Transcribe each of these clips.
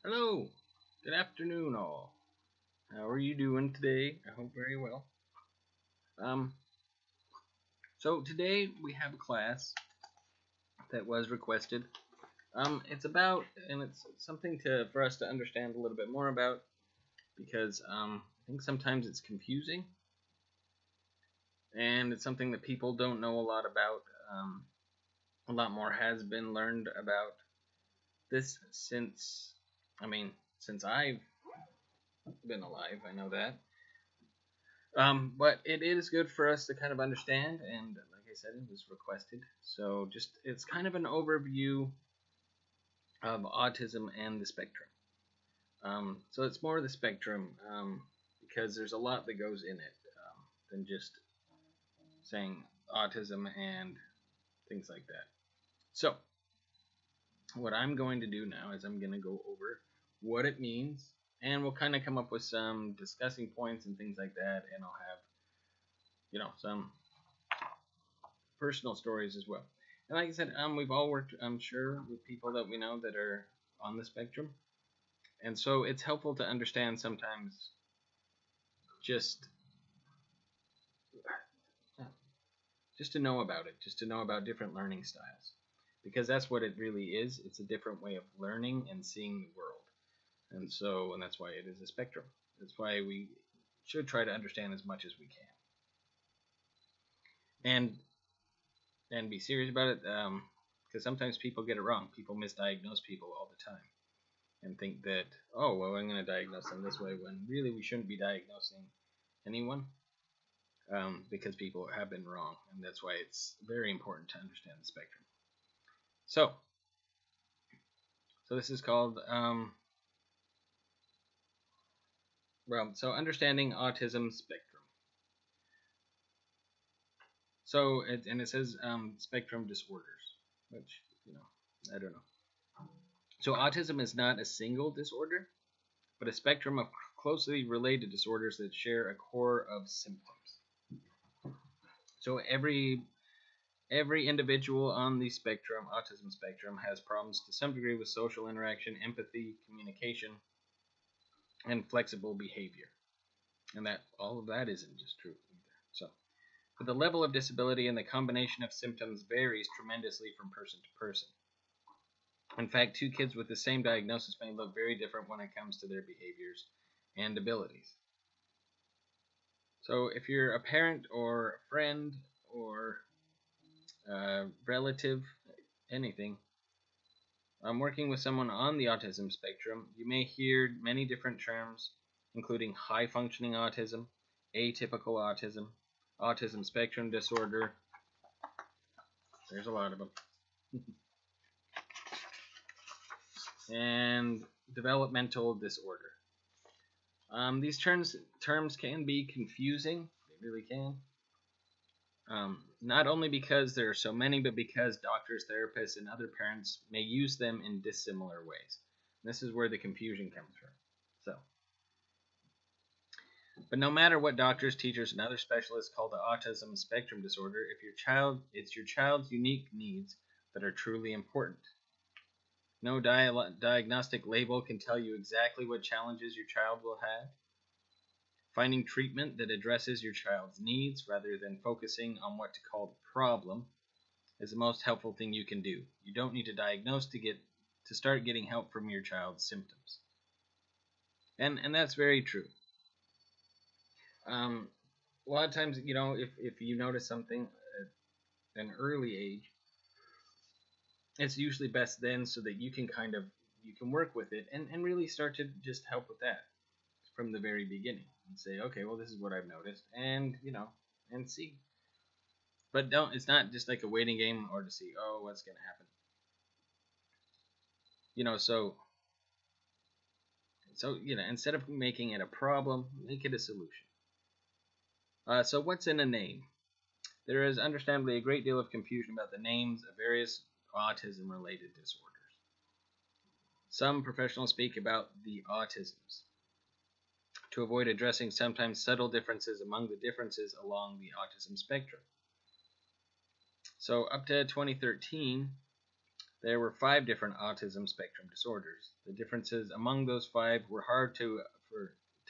Hello, good afternoon, all. How are you doing today? I hope very well. Um, so today we have a class that was requested. It's about, and it's something for us to understand a little bit more about because I think sometimes it's confusing, and it's something that people don't know a lot about. A lot more has been learned about this since I've been alive. I know that. But it is good for us to kind of understand, and like I said, it was requested. So just it's kind of an overview of autism and the spectrum. So it's more the spectrum because there's a lot that goes in it than just saying autism and things like that. So what I'm going to do now is I'm going to go over what it means, and we'll kind of come up with some discussing points and things like that, and I'll have some personal stories as well. And like I said, we've all worked, I'm sure, with people that we know that are on the spectrum, and so it's helpful to understand sometimes just just to know about it, just to know about different learning styles, because that's what it really is. It's a different way of learning and seeing the world, and that's why it is a spectrum. That's why we should try to understand as much as we can, and be serious about it. Because sometimes people get it wrong. People misdiagnose people all the time and think that, oh, well, I'm going to diagnose them this way, when really we shouldn't be diagnosing anyone because people have been wrong. And that's why it's very important to understand the spectrum. So, this is called, understanding autism spectrum. So, it says spectrum disorders, which, I don't know. So, autism is not a single disorder, but a spectrum of closely related disorders that share a core of symptoms. So every individual on the autism spectrum, has problems to some degree with social interaction, empathy, communication, and flexible behavior. And that all of that isn't just true either. So, but the level of disability and the combination of symptoms varies tremendously from person to person. In fact, two kids with the same diagnosis may look very different when it comes to their behaviors and abilities. So if you're a parent or a friend or a relative, anything, working with someone on the autism spectrum, you may hear many different terms, including high functioning autism, atypical autism, autism spectrum disorder. There's a lot of them. And developmental disorder. These terms can be confusing. They really can. Not only because there are so many, but because doctors, therapists, and other parents may use them in dissimilar ways. This is where the confusion comes from. But no matter what doctors, teachers, and other specialists call the autism spectrum disorder, it's your child's unique needs that are truly important. No diagnostic label can tell you exactly what challenges your child will have. Finding treatment that addresses your child's needs rather than focusing on what to call the problem is the most helpful thing you can do. You don't need to diagnose to start getting help from your child's symptoms. And that's very true. A lot of times, if you notice something at an early age, it's usually best then, so that you can work with it and really start to just help with that from the very beginning and say, okay, well, this is what I've noticed, and see. But it's not just like a waiting game or to see, oh, what's going to happen. So instead of making it a problem, make it a solution. So what's in a name? There is understandably a great deal of confusion about the names of various autism-related disorders. Some professionals speak about the autisms to avoid addressing sometimes subtle differences among the differences along the autism spectrum. So up to 2013, there were 5 different autism spectrum disorders. The differences among those 5 were hard to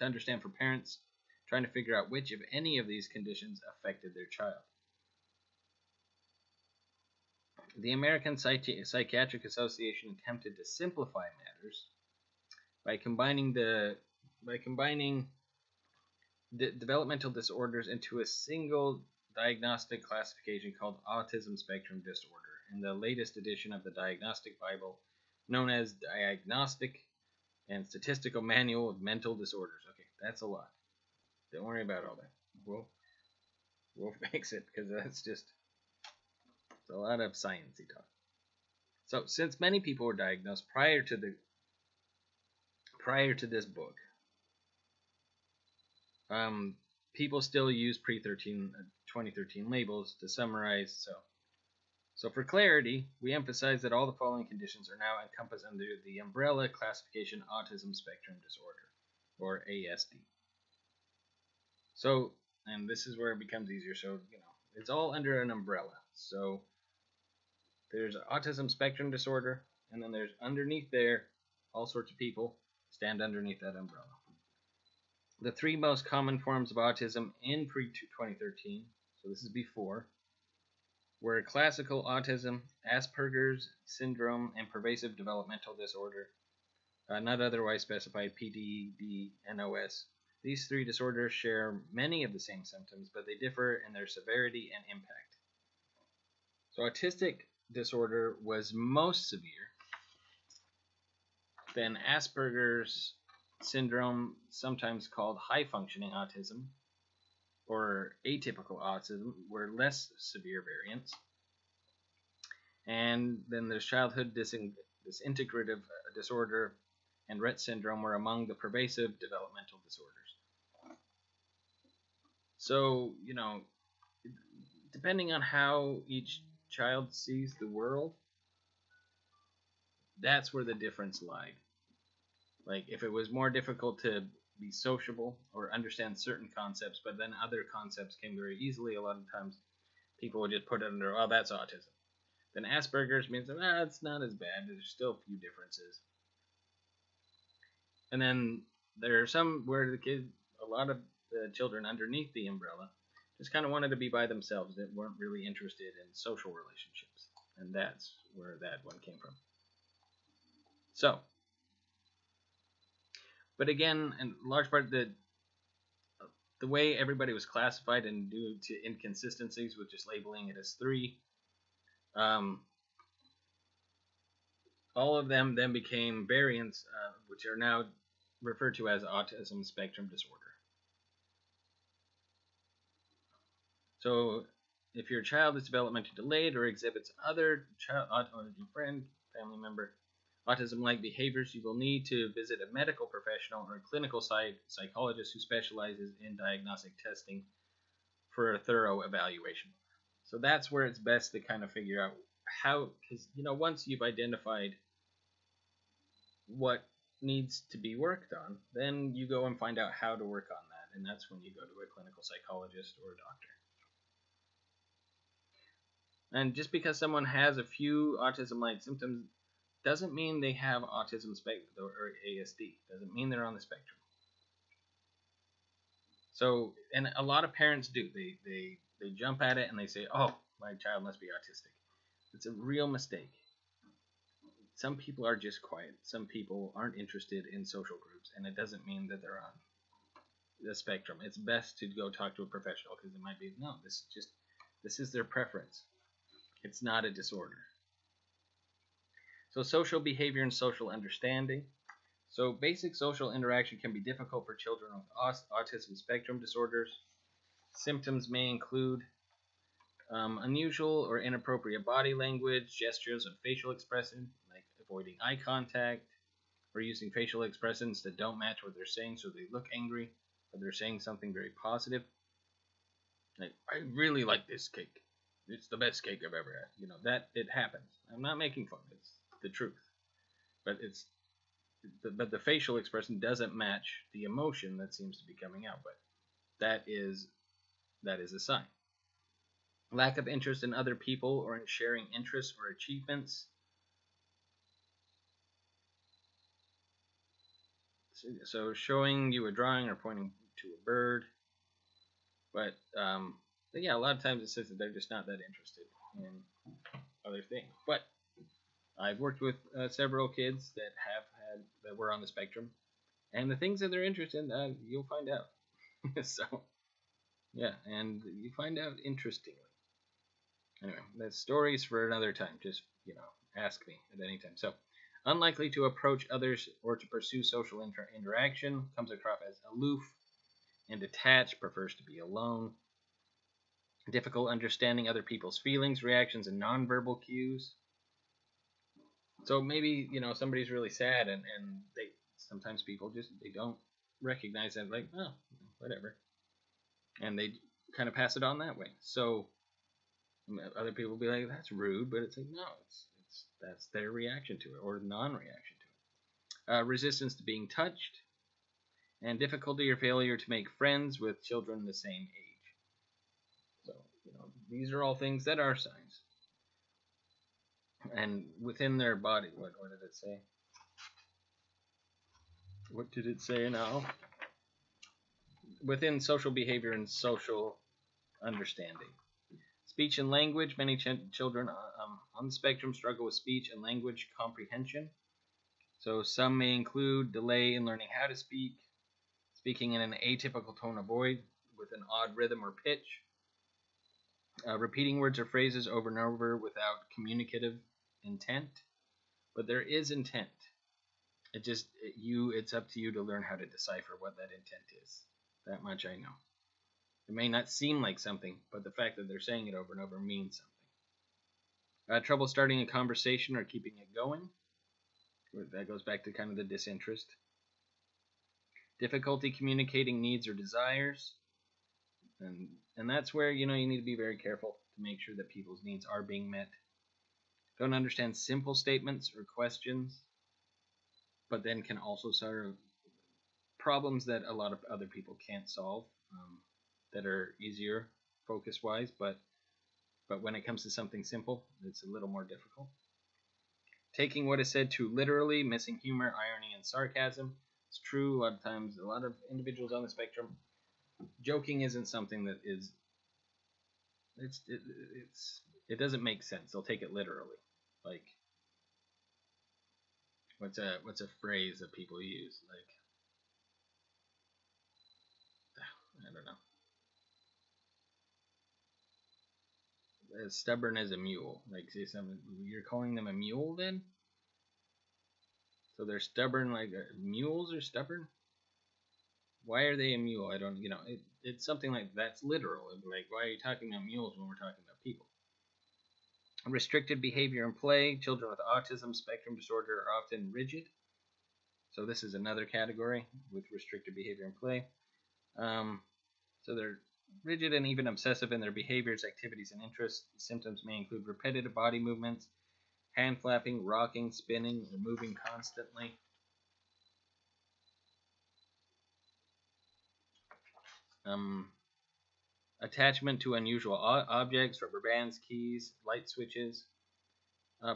understand for parents trying to figure out which, if any, of these conditions affected their child. The American Psychiatric Association attempted to simplify matters by combining developmental disorders into a single diagnostic classification called Autism Spectrum Disorder in the latest edition of the Diagnostic Bible, known as Diagnostic and Statistical Manual of Mental Disorders. Okay, that's a lot. Don't worry about all that. We'll fix it, because that's just a lot of sciencey talk. So, since many people were diagnosed prior to this book, people still use pre-2013 labels to summarize. So for clarity, we emphasize that all the following conditions are now encompassed under the umbrella classification Autism Spectrum Disorder, or ASD. So, and this is where it becomes easier. So, it's all under an umbrella. So there's Autism Spectrum Disorder, and then there's underneath there, all sorts of people stand underneath that umbrella. The 3 most common forms of autism in pre-2013, so this is before, were classical autism, Asperger's syndrome, and pervasive developmental disorder, not otherwise specified PDD-NOS. These 3 disorders share many of the same symptoms, but they differ in their severity and impact. So autistic disorder was most severe, then Asperger's syndrome, sometimes called high-functioning autism, or atypical autism, were less severe variants. And then there's childhood disintegrative disorder and Rett syndrome were among the pervasive developmental disorders. So, depending on how each child sees the world, that's where the difference lied. Like, if it was more difficult to be sociable or understand certain concepts, but then other concepts came very easily, a lot of times people would just put it under, oh, that's autism. Then Asperger's means, it's not as bad. There's still a few differences. And then there are some where a lot of the children underneath the umbrella just kind of wanted to be by themselves. They weren't really interested in social relationships. And that's where that one came from. So, but again, in large part, the way everybody was classified and due to inconsistencies with just labeling it as 3, all of them then became variants, which are now referred to as autism spectrum disorder. So, if your child is developmentally delayed or exhibits other friend, family member, autism-like behaviors, you will need to visit a medical professional or a clinical psychologist who specializes in diagnostic testing for a thorough evaluation. So that's where it's best to kind of figure out how, because, once you've identified what needs to be worked on, then you go and find out how to work on that, and that's when you go to a clinical psychologist or a doctor. And just because someone has a few autism-like symptoms doesn't mean they have autism spectrum or ASD. Doesn't mean they're on the spectrum. So, and a lot of parents do. They jump at it and they say, "Oh, my child must be autistic." It's a real mistake. Some people are just quiet. Some people aren't interested in social groups, and it doesn't mean that they're on the spectrum. It's best to go talk to a professional, because it might be, no, this is their preference. It's not a disorder. So social behavior and social understanding. So basic social interaction can be difficult for children with autism spectrum disorders. Symptoms may include unusual or inappropriate body language, gestures, and facial expression, like avoiding eye contact, or using facial expressions that don't match what they're saying, so they look angry, but they're saying something very positive. Like, I really like this cake. It's the best cake I've ever had. That it happens. I'm not making fun. It's the truth. But the facial expression doesn't match the emotion that seems to be coming out. But that is a sign. Lack of interest in other people or in sharing interests or achievements. So showing you a drawing or pointing to a bird, but yeah, a lot of times it says that they're just not that interested in other things. But I've worked with several kids that were on the spectrum, and the things that they're interested in, you'll find out. So yeah, and you find out interestingly. Anyway, that's stories for another time. Just ask me at any time. So, unlikely to approach others or to pursue social interaction, comes across as aloof and detached, prefers to be alone. Difficult understanding other people's feelings, reactions, and nonverbal cues. So maybe somebody's really sad, and they sometimes people just they don't recognize that, like, oh, whatever, and they kind of pass it on that way. So other people will be like, that's rude, but it's like, no, it's that's their reaction to it or non-reaction to it. Resistance to being touched, and difficulty or failure to make friends with children the same age. So these are all things that are signs. And within their body, what did it say? What did it say now? Within social behavior and social understanding. Speech and language. Many children on the spectrum struggle with speech and language comprehension. So some may include delay in learning how to speak, speaking in an atypical tone of voice with an odd rhythm or pitch, repeating words or phrases over and over without communicative intent. But there is intent. It's up to you to learn how to decipher what that intent is. That much I know. It may not seem like something, but the fact that they're saying it over and over means something. Trouble starting a conversation or keeping it going. That goes back to kind of the disinterest. Difficulty communicating needs or desires. And that's where you need to be very careful to make sure that people's needs are being met. Don't understand simple statements or questions, but then can also solve problems that a lot of other people can't solve, that are easier focus-wise, but when it comes to something simple, it's a little more difficult. Taking what is said too literally, missing humor, irony, and sarcasm. It's true. A lot of times, a lot of individuals on the spectrum, joking isn't something that is. It doesn't make sense. They'll take it literally. Like, what's a phrase that people use? Like, I don't know. As stubborn as a mule. Like, say something. You're calling them a mule then? So they're stubborn. Like, mules are stubborn. Why are they a mule? I don't. It's something like that's literal. Like, why are you talking about mules when we're talking about people? Restricted behavior and play. Children with autism spectrum disorder are often rigid. So this is another category with restricted behavior and play. So they're rigid and even obsessive in their behaviors, activities, and interests. Symptoms may include repetitive body movements, hand flapping, rocking, spinning, or moving constantly. Attachment to unusual objects, rubber bands, keys, light switches.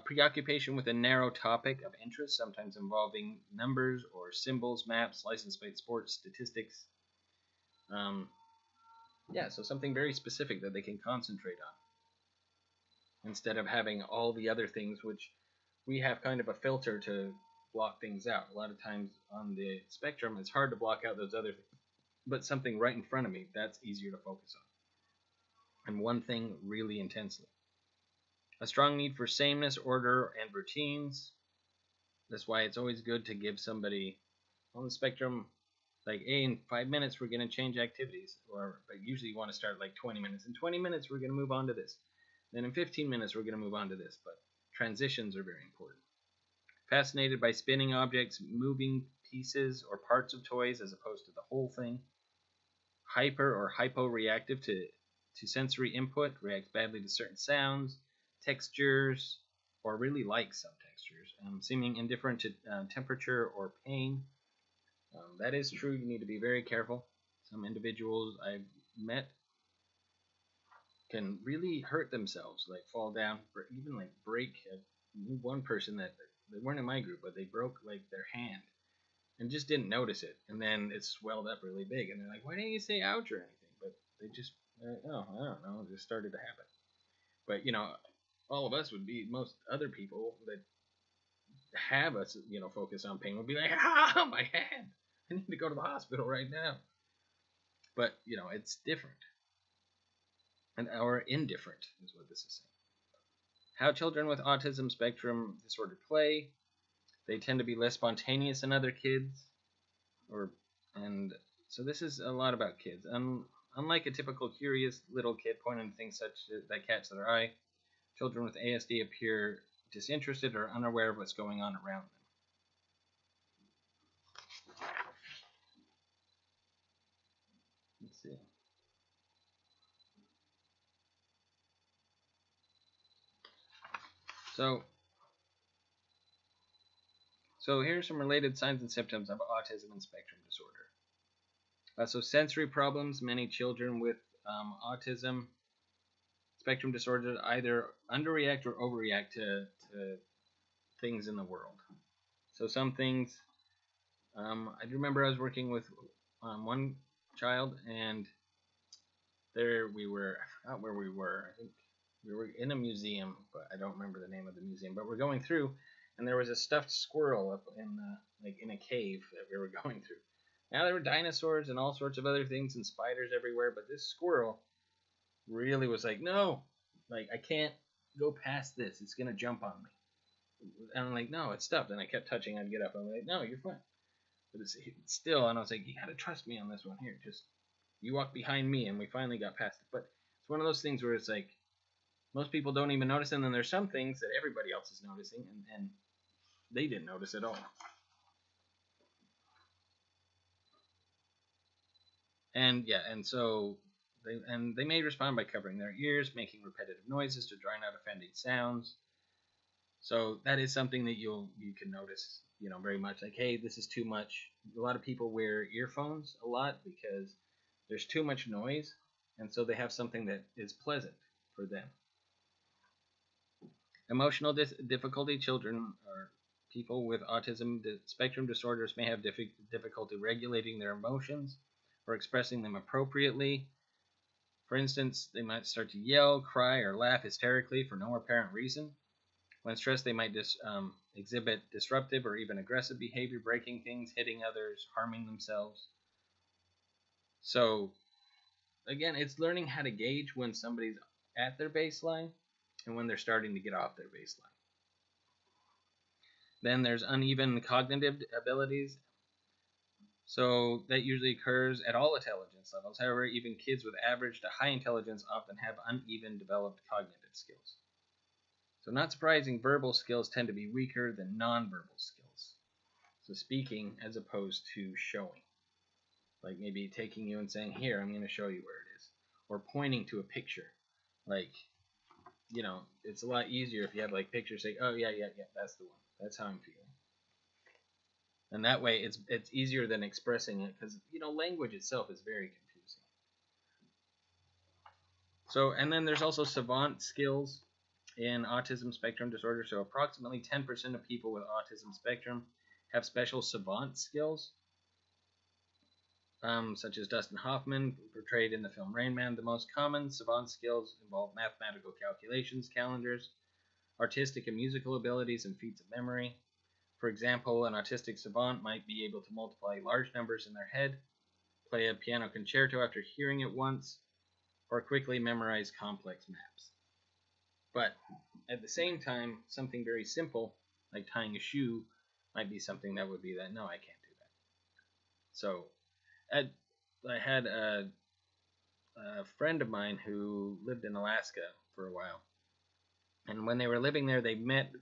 Preoccupation with a narrow topic of interest, sometimes involving numbers or symbols, maps, license plate, sports, statistics. So something very specific that they can concentrate on instead of having all the other things, which we have kind of a filter to block things out. A lot of times on the spectrum, it's hard to block out those other things, but something right in front of me, that's easier to focus on. And one thing really intensely. A strong need for sameness, order, and routines. That's why it's always good to give somebody on the spectrum, like, hey, in 5 minutes we're going to change activities, but usually you want to start like 20 minutes. In 20 minutes we're going to move on to this. Then in 15 minutes we're going to move on to this. But transitions are very important. Fascinated by spinning objects, moving pieces or parts of toys as opposed to the whole thing. Hyper or hypo-reactive to sensory input, reacts badly to certain sounds, textures, or really likes some textures. Seeming indifferent to temperature or pain. That is true. You need to be very careful. Some individuals I've met can really hurt themselves, like fall down, or even like break. I knew one person that they weren't in my group, but they broke like their hand and just didn't notice it, and then it swelled up really big, and they're like, "Why didn't you say ouch or anything?" But they just, oh, I don't know, it just started to happen. But all of us would be most other people that have us, focus on pain would be like, "Ah, my head! I need to go to the hospital right now." But it's different, and or indifferent is what this is saying. How children with autism spectrum disorder play. They tend to be less spontaneous than other kids, and so this is a lot about kids. Unlike a typical curious little kid pointing things such that catch their eye, children with ASD appear disinterested or unaware of what's going on around them. Let's see. So here are some related signs and symptoms of autism and spectrum disorder. So sensory problems. Many children with autism spectrum disorder either underreact or overreact to things in the world. So some things, I remember I was working with one child, and there we were, I forgot where we were. I think we were in a museum, but I don't remember the name of the museum. But we're going through, and there was a stuffed squirrel up in a cave that we were going through. Now there were dinosaurs and all sorts of other things and spiders everywhere, but this squirrel really was like, no, like I can't go past this. It's gonna jump on me. And I'm like, no, it's stuffed. And I kept touching. I'd get up. I'm like, no, you're fine. But it's still, and I was like, you gotta trust me on this one here. Just you walk behind me, and we finally got past it. But it's one of those things where it's like most people don't even notice, and then there's some things that everybody else is noticing, and they didn't notice at all. And yeah, and so they may respond by covering their ears, making repetitive noises to drown out offending sounds. So that is something that you can notice, very much. Like, hey, this is too much. A lot of people wear earphones a lot because there's too much noise, and so they have something that is pleasant for them. Emotional difficulty. Children or people with autism spectrum disorders may have difficulty regulating their emotions or expressing them appropriately. For instance, they might start to yell, cry, or laugh hysterically for no apparent reason. When stressed, they might exhibit disruptive or even aggressive behavior, breaking things, hitting others, harming themselves. So, again, it's learning how to gauge when somebody's at their baseline and when they're starting to get off their baseline. Then there's uneven cognitive abilities. So that usually occurs at all intelligence levels. However, even kids with average to high intelligence often have uneven developed cognitive skills. So not surprising, verbal skills tend to be weaker than nonverbal skills. So speaking as opposed to showing. Like maybe taking you and saying, here, I'm going to show you where it is. Or pointing to a picture. Like, it's a lot easier if you have like pictures say, oh, yeah, that's the one. That's how I'm feeling. And that way it's easier than expressing it because, language itself is very confusing. So, and then there's also savant skills in autism spectrum disorder. So approximately 10% of people with autism spectrum have special savant skills, such as Dustin Hoffman, portrayed in the film Rain Man. The most common savant skills involve mathematical calculations, calendars, artistic and musical abilities, and feats of memory. For example, an autistic savant might be able to multiply large numbers in their head, play a piano concerto after hearing it once, or quickly memorize complex maps. But at the same time, something very simple, like tying a shoe, might be something that would be that, no, I can't do that. So I had a friend of mine who lived in Alaska for a while. And when they were living there, they met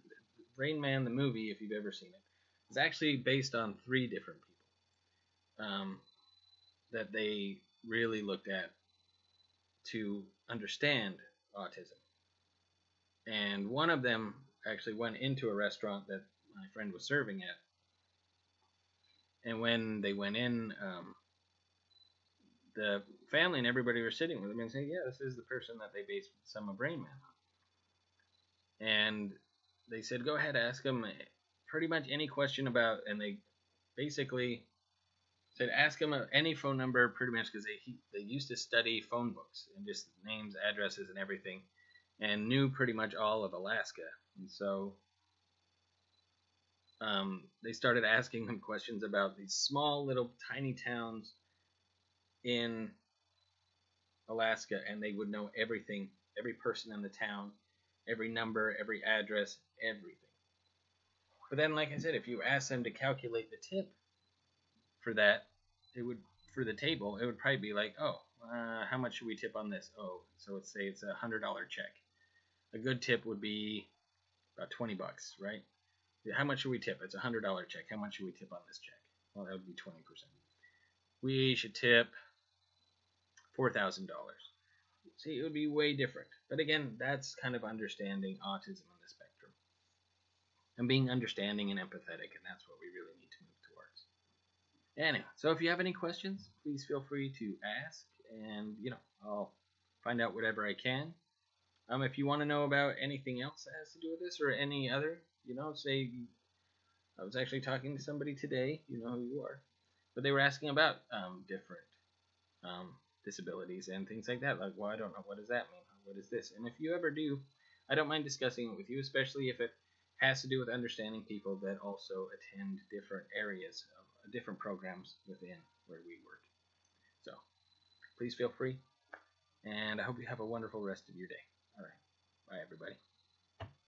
Rain Man, the movie, if you've ever seen it. It's actually based on 3 different people that they really looked at to understand autism. And one of them actually went into a restaurant that my friend was serving at. And when they went in, the family and everybody were sitting with him and saying, yeah, this is the person that they based some of Rain Man on. And they said, go ahead, ask him pretty much any question about, and they basically said ask them any phone number, pretty much, because they used to study phone books and just names, addresses, and everything, and knew pretty much all of Alaska. And so they started asking them questions about these small little tiny towns in Alaska, and they would know everything, every person in the town, every number, every address, everything. But then, like I said, if you ask them to calculate the tip for that, it would for the table, it would probably be like, oh, how much should we tip on this? Oh, so let's say it's $100 check. A good tip would be about $20, right? How much should we tip? It's $100 check. How much should we tip on this check? Well, that would be 20%. We should tip $4,000. See, it would be way different. But again, that's kind of understanding autism on the spectrum and being understanding and empathetic, and that's what we really need to move towards. Anyway, so if you have any questions, please feel free to ask, and I'll find out whatever I can. If you want to know about anything else that has to do with this or any other, say I was actually talking to somebody today, you know who you are, but they were asking about different disabilities and things like that. Like, well, I don't know, what does that mean? What is this? And if you ever do, I don't mind discussing it with you, especially if it has to do with understanding people that also attend different areas of different programs within where we work. So please feel free, and I hope you have a wonderful rest of your day. All right, bye everybody.